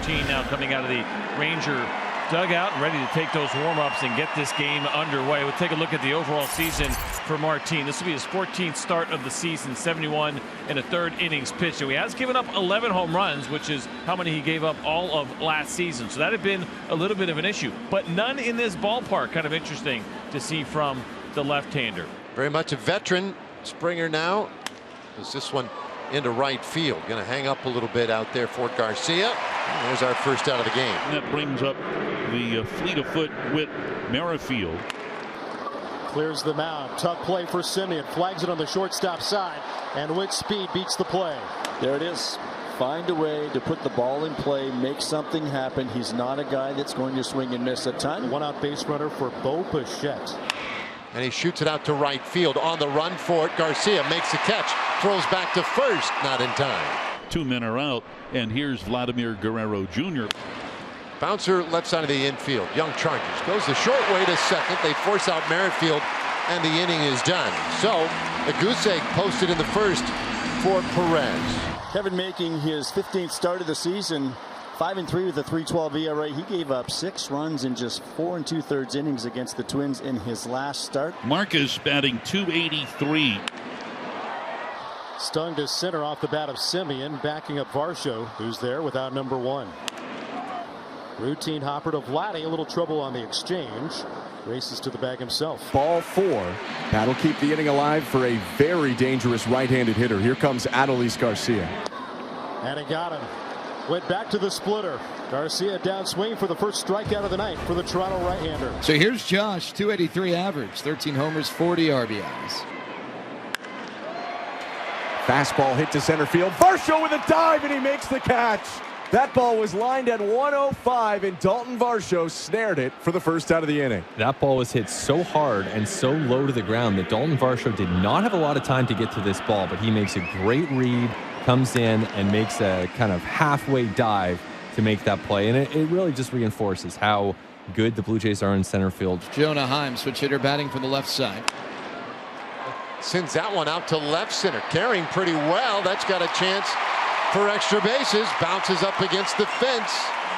Martin now coming out of the Ranger dugout, ready to take those warm-ups and get this game underway. We'll take a look at the overall season for Martin. This will be his 14th start of the season, 71 and a third innings pitched. So he has given up 11 home runs, which is how many he gave up all of last season. So that had been a little bit of an issue, but none in this ballpark. Kind of interesting to see from the left-hander. Very much a veteran. Springer now is this one into right field. Going to hang up a little bit out there for Garcia. And there's our first out of the game. And that brings up the fleet of foot with Merrifield. Clears the mound. Tough play for Semien. Flags it on the shortstop side, and with speed beats the play. There it is. Find a way to put the ball in play, make something happen. He's not a guy that's going to swing and miss a ton. One out base runner for Bo Bichette. And he shoots it out to right field. On the run for it, Garcia makes the catch, throws back to first, not in time. 2 men are out, and here's Vladimir Guerrero Jr. Bouncer left side of the infield. Young charges. Goes the short way to second. They force out Merrifield, and the inning is done. So a goose egg posted in the first for Perez. Kevin making his 15th start of the season. 5-3 with a 3.12 ERA. He gave up 6 runs in just 4 2/3 innings against the Twins in his last start. Marcus batting .283. Stung to center off the bat of Semien, backing up Varsho, who's there without number 1. Routine hopper to Vladdy. A little trouble on the exchange. Races to the bag himself. Ball 4. That'll keep the inning alive for a very dangerous right-handed hitter. Here comes Adolis Garcia. And he got him. Went back to the splitter. Garcia downswing for the first strikeout of the night for the Toronto right-hander. So here's Josh, .283 average, 13 homers, 40 RBIs. Fastball hit to center field. Varsho with a dive, and he makes the catch. That ball was lined at 105, and Dalton Varsho snared it for the first out of the inning. That ball was hit so hard and so low to the ground that Dalton Varsho did not have a lot of time to get to this ball, but he makes a great read, comes in and makes a kind of halfway dive to make that play. And it really just reinforces how good the Blue Jays are in center field. Jonah Heim, switch hitter, batting from the left side. Sends that one out to left center. Carrying pretty well. That's got a chance for extra bases. Bounces up against the fence.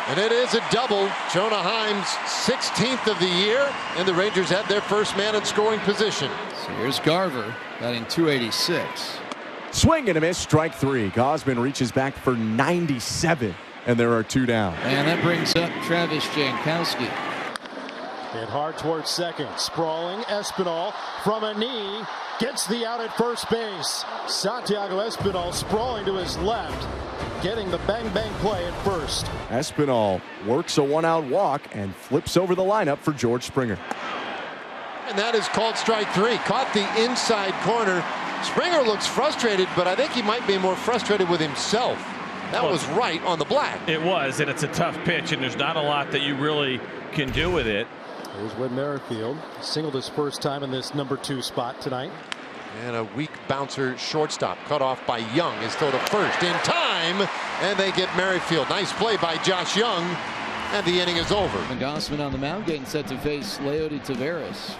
And it is a double. Jonah Heim's 16th of the year. And the Rangers had their first man in scoring position. So here's Garver, batting .286. Swing and a miss, strike 3. Gausman reaches back for 97, and there are 2 down. And that brings up Travis Jankowski. Hit hard towards second. Sprawling Espinal from a knee. Gets the out at first base. Santiago Espinal sprawling to his left. Getting the bang-bang play at first. Espinal works a 1-out walk and flips over the lineup for George Springer. And that is called strike 3. Caught the inside corner. Springer looks frustrated, but I think he might be more frustrated with himself. That was right on the black. It was, and it's a tough pitch, and there's not a lot that you really can do with it. Here's Whit Merrifield. Singled his first time in this number 2 spot tonight. And a weak bouncer shortstop cut off by Young is throw to first in time, and they get Merrifield. Nice play by Josh Young, and the inning is over. And Gausman on the mound getting set to face Leody Taveras.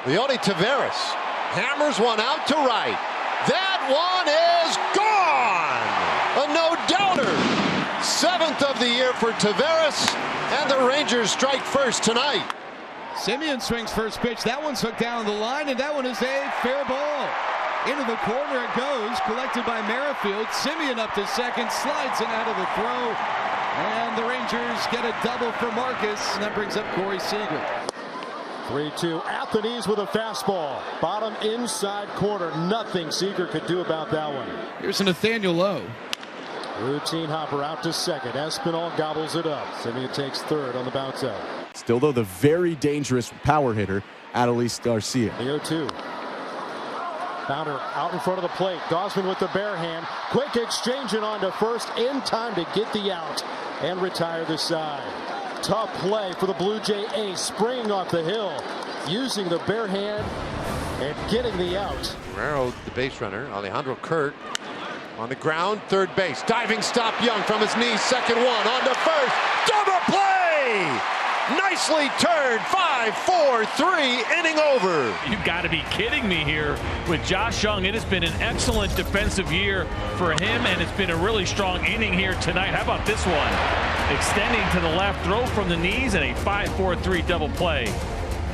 Leody Taveras hammers one out to right. That one is gone. A no-doubter. 7th of the year for Taveras, and the Rangers strike first tonight. Semien swings first pitch. That one's hooked down the line, and that one is a fair ball. Into the corner it goes, collected by Merrifield. Semien up to second, slides it out of the throw, and the Rangers get a double for Marcus, and that brings up Corey Seager. 3-2 at the knees with a fastball. Bottom inside corner. Nothing Seager could do about that one. Here's a Nathaniel Lowe. Routine hopper out to second. Espinal gobbles it up. Semien takes third on the bounce out. Still, though, the very dangerous power hitter, Adolis Garcia. The 0-2. Bounder out in front of the plate. Gausman with the bare hand. Quick exchange it on to first in time to get the out and retire the side. Tough play for the Blue Jay ace, springing off the hill, using the bare hand and getting the out. Guerrero, the base runner, Alejandro Kirk on the ground, third base. Diving stop Young from his knees, second one, on to first. Double play! Nicely turned. 5-4-3, inning over. You've got to be kidding me here with Josh Jung. It has been an excellent defensive year for him, and it's been a really strong inning here tonight. How about this one? Extending to the left, throw from the knees, and a 5-4-3 double play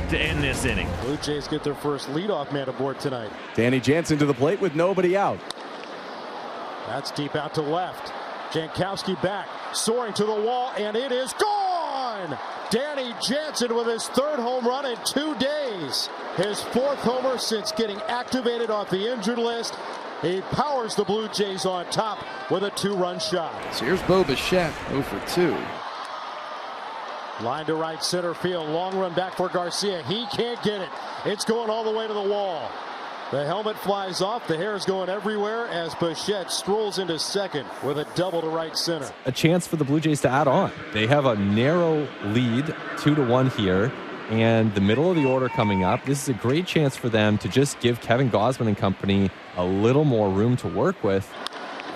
to end this inning. Blue Jays get their first leadoff man aboard tonight. Danny Jansen to the plate with nobody out. That's deep out to left. Jankowski back, soaring to the wall, and it is gone! Danny Jansen with his third home run in 2 days. His fourth homer since getting activated off the injured list. He powers the Blue Jays on top with a 2-run shot. So here's Bo Bichette, 0 for 2. Line to right center field. Long run back for Garcia. He can't get it. It's going all the way to the wall. The helmet flies off. The hair is going everywhere as Bichette strolls into second with a double to right center. A chance for the Blue Jays to add on. They have a narrow lead, 2-1 here, and the middle of the order coming up. This is a great chance for them to just give Kevin Gausman and company a little more room to work with.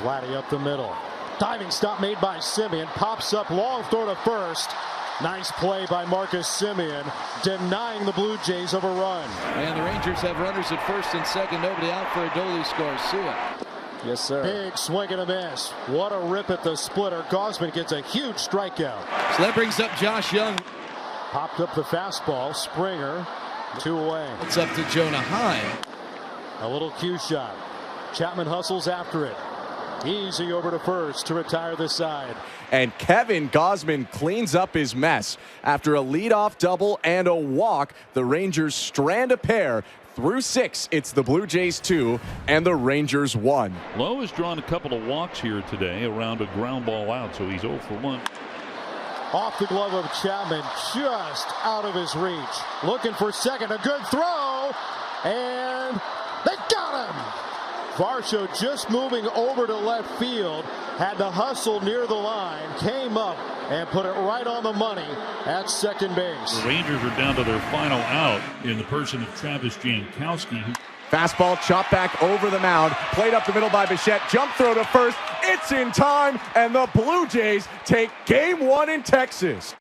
Vladdy up the middle. Diving stop made by Simeon. Pops up, long throw to first. Nice play by Marcus Simeon, denying the Blue Jays of a run. And the Rangers have runners at first and second. Nobody out for Adolis Garcia. Yes, sir. Big swing and a miss. What a rip at the splitter. Gausman gets a huge strikeout. So that brings up Josh Jung. Popped up the fastball. Springer, 2 away. It's up to Jonah Heim. A little cue shot. Chapman hustles after it. Easy over to first to retire the side. And Kevin Gausman cleans up his mess. After a leadoff double and a walk, the Rangers strand a pair. Through 6, it's the Blue Jays 2 and the Rangers 1. Lowe has drawn a couple of walks here today around a ground ball out, so he's 0 for 1. Off the glove of Chapman, just out of his reach. Looking for second, a good throw, and they got him! Varsho just moving over to left field, had to hustle near the line, came up and put it right on the money at second base. The Rangers are down to their final out in the person of Travis Jankowski. Fastball chopped back over the mound, played up the middle by Bichette, jump throw to first. It's in time, and the Blue Jays take Game 1 in Texas.